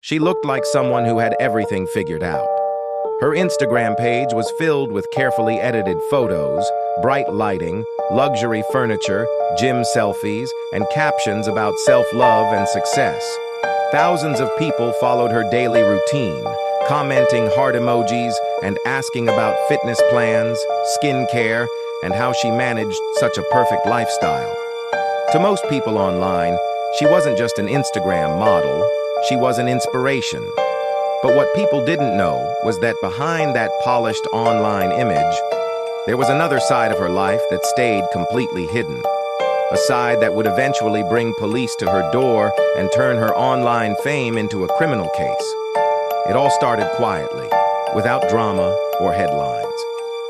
She looked like someone who had everything figured out. Her Instagram page was filled with carefully edited photos, bright lighting, luxury furniture, gym selfies, and captions about self-love and success. Thousands of people followed her daily routine, commenting heart emojis and asking about fitness plans, skincare, and how she managed such a perfect lifestyle. To most people online, she wasn't just an Instagram model, she was an inspiration. But what people didn't know was that behind that polished online image, there was another side of her life that stayed completely hidden. A side that would eventually bring police to her door and turn her online fame into a criminal case. It all started quietly, without drama or headlines.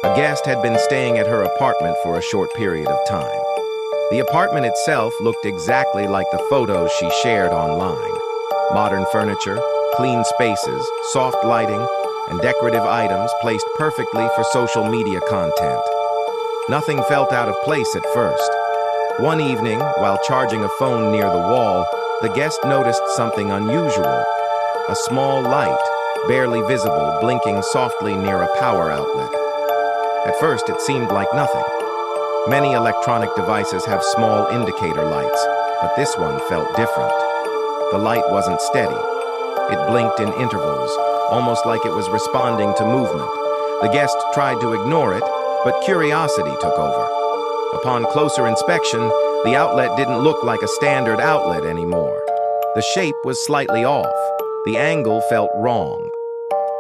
A guest had been staying at her apartment for a short period of time. The apartment itself looked exactly like the photos she shared online. Modern furniture, clean spaces, soft lighting, and decorative items placed perfectly for social media content. Nothing felt out of place at first. One evening, while charging a phone near the wall, the guest noticed something unusual. A small light, barely visible, blinking softly near a power outlet. At first, it seemed like nothing. Many electronic devices have small indicator lights, but this one felt different. The light wasn't steady. It blinked in intervals, almost like it was responding to movement. The guest tried to ignore it, but curiosity took over. Upon closer inspection, the outlet didn't look like a standard outlet anymore. The shape was slightly off. The angle felt wrong.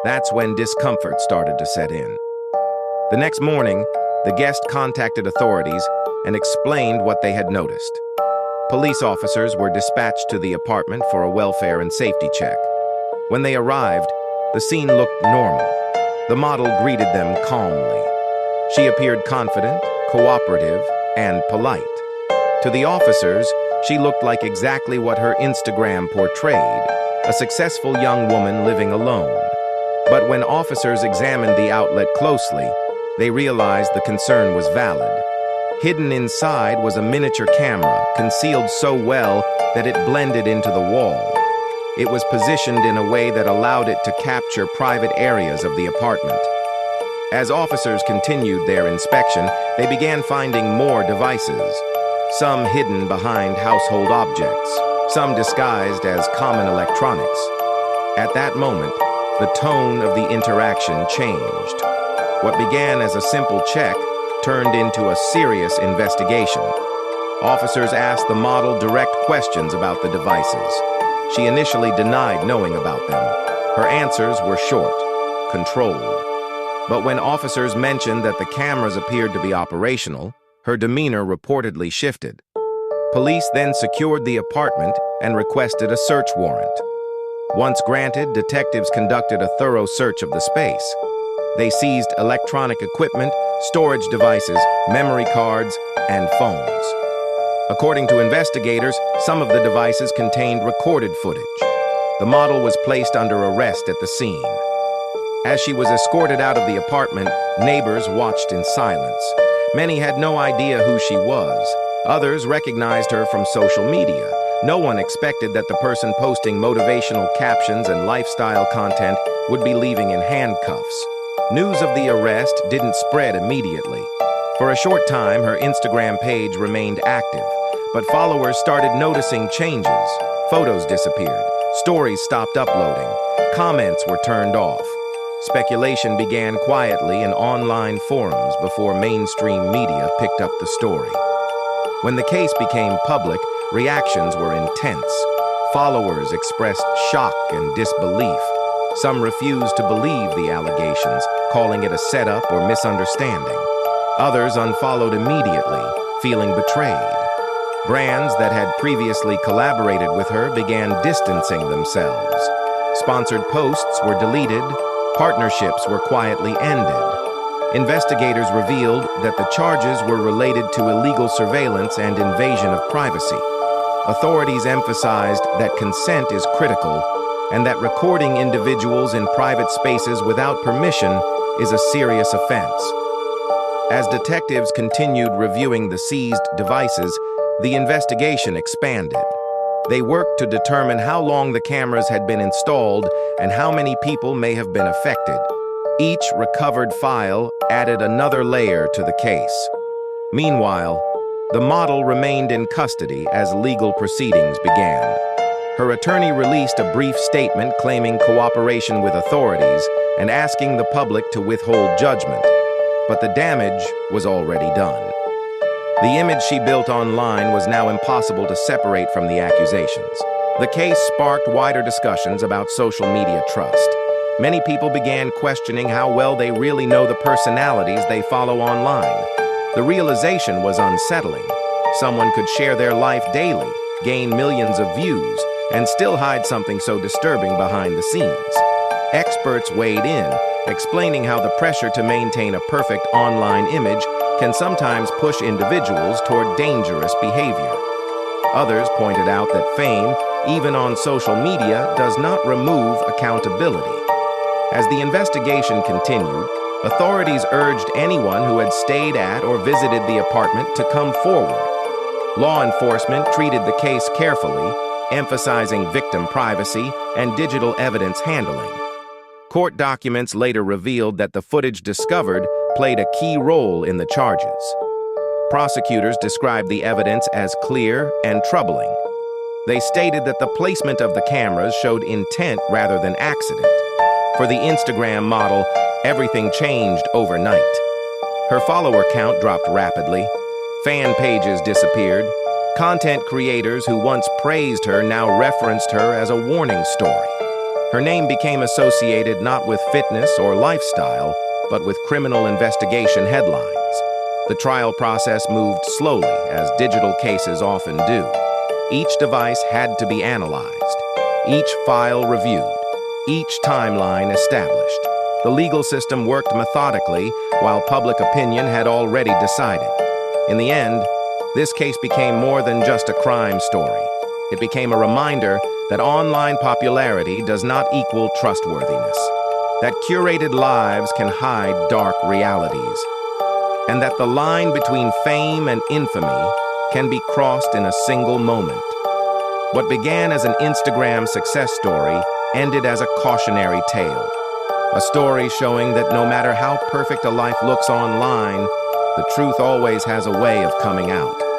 That's when discomfort started to set in. The next morning, the guest contacted authorities and explained what they had noticed. Police officers were dispatched to the apartment for a welfare and safety check. When they arrived, the scene looked normal. The model greeted them calmly. She appeared confident, cooperative, and polite. To the officers, she looked like exactly what her Instagram portrayed, a successful young woman living alone. But when officers examined the outlet closely, they realized the concern was valid. Hidden inside was a miniature camera, concealed so well that it blended into the wall. It was positioned in a way that allowed it to capture private areas of the apartment. As officers continued their inspection, they began finding more devices, some hidden behind household objects, some disguised as common electronics. At that moment, the tone of the interaction changed. What began as a simple check turned into a serious investigation. Officers asked the model direct questions about the devices. She initially denied knowing about them. Her answers were short, controlled. But when officers mentioned that the cameras appeared to be operational, her demeanor reportedly shifted. Police then secured the apartment and requested a search warrant. Once granted, detectives conducted a thorough search of the space. They seized electronic equipment, storage devices, memory cards, and phones. According to investigators, some of the devices contained recorded footage. The model was placed under arrest at the scene. As she was escorted out of the apartment, neighbors watched in silence. Many had no idea who she was. Others recognized her from social media. No one expected that the person posting motivational captions and lifestyle content would be leaving in handcuffs. News of the arrest didn't spread immediately. For a short time, her Instagram page remained active, but followers started noticing changes. Photos disappeared, stories stopped uploading, comments were turned off. Speculation began quietly in online forums before mainstream media picked up the story. When the case became public, reactions were intense. Followers expressed shock and disbelief. Some refused to believe the allegations, calling it a setup or misunderstanding. Others unfollowed immediately, feeling betrayed. Brands that had previously collaborated with her began distancing themselves. Sponsored posts were deleted, partnerships were quietly ended. Investigators revealed that the charges were related to illegal surveillance and invasion of privacy. Authorities emphasized that consent is critical and that recording individuals in private spaces without permission is a serious offense. As detectives continued reviewing the seized devices, the investigation expanded. They worked to determine how long the cameras had been installed and how many people may have been affected. Each recovered file added another layer to the case. Meanwhile, the model remained in custody as legal proceedings began. Her attorney released a brief statement claiming cooperation with authorities and asking the public to withhold judgment, but the damage was already done. The image she built online was now impossible to separate from the accusations. The case sparked wider discussions about social media trust. Many people began questioning how well they really know the personalities they follow online. The realization was unsettling. Someone could share their life daily, gain millions of views, and still hide something so disturbing behind the scenes. Experts weighed in, explaining how the pressure to maintain a perfect online image can sometimes push individuals toward dangerous behavior. Others pointed out that fame, even on social media, does not remove accountability. As the investigation continued, authorities urged anyone who had stayed at or visited the apartment to come forward. Law enforcement treated the case carefully, emphasizing victim privacy and digital evidence handling. Court documents later revealed that the footage discovered played a key role in the charges. Prosecutors described the evidence as clear and troubling. They stated that the placement of the cameras showed intent rather than accident. For the Instagram model, everything changed overnight. Her follower count dropped rapidly. Fan pages disappeared. Content creators who once praised her now referenced her as a warning story. Her name became associated not with fitness or lifestyle, but with criminal investigation headlines. The trial process moved slowly, as digital cases often do. Each device had to be analyzed, each file reviewed, each timeline established. The legal system worked methodically, while public opinion had already decided. In the end, this case became more than just a crime story. It became a reminder that online popularity does not equal trustworthiness, that curated lives can hide dark realities, and that the line between fame and infamy can be crossed in a single moment. What began as an Instagram success story ended as a cautionary tale, a story showing that no matter how perfect a life looks online, the truth always has a way of coming out.